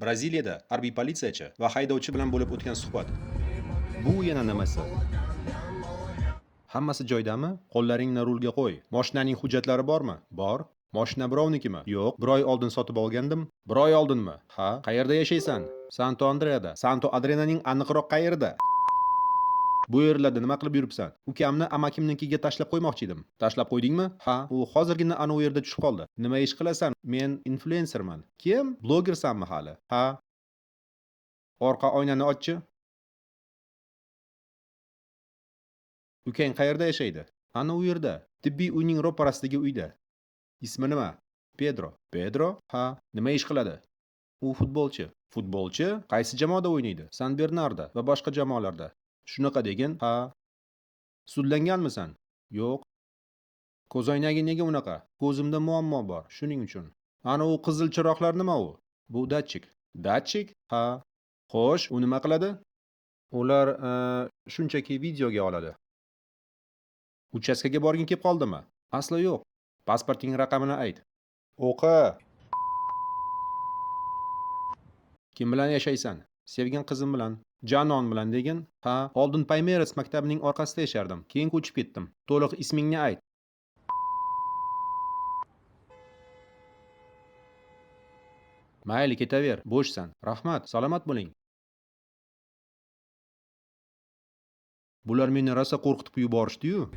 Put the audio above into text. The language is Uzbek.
Braziliyada harbiy politsiyachi va haydovchi bilan bo'lib o'tgan suhbat. Bu yana nimasi? Hammasi joydami? Qo'llaringni rulga qo'y. Moshinaning hujjatlari bormi? Bor. Moshina birovnikimi? Yo'q. Bir oy oldin sotib olgandim. Bir oy oldinmi? Ha. Qayerda yashaysan? Santo Andreada. Santo Adrenaning aniqroq qayerida? Bu yerlarda nima qilib yuribsan? Ukamni amakimnikiga tashlab qo'ymoqchi edim. Tashlab qo'ydingmi? Ha, u hozirgina ana u yerda tushib qoldi. Nima ish qilasan? Men influenserman. Kim? Blogersanmi hali? Ha. Orqa oynani ochchi. Ukang qayerda yashaydi? Ana u yerda. Tibbiy uyning ro'parasidagi uyda. Ismi nima? Pedro. Pedro? Ha. Nima ish qiladi? U futbolchi. Futbolchi? Qaysi jamoada o'ynaydi? San Bernardo va boshqa jamoalarda. Shunaqa degin? Ha. Sudlanganmisan? Yo'q. Ko'zoynagi nega unaqa? Ko'zimda muammo bor, shuning uchun. Ana u qizil chiroqlar nima u? Bu datchik. Datchik? Ha. Xo'sh, u nima qiladi? Ular shunchaki videoga oladi. Uchastkaga borging kelib qoldimi? Aslo yo'q. Pasporting raqamini ayt. O'qi. Kim bilan yashaysan? Sevgan qizim bilan. Janon bilan degin? Ha, oldin Palmeiras maktabining orqasida yashardim. Keyin ko'chib ketdim. To'liq ismingni ayt. Mayli, ketaver. Bo'shsan. Rahmat. Salomat bo'ling. Bular meni rosa qo'rqitib yuborishdi-yu.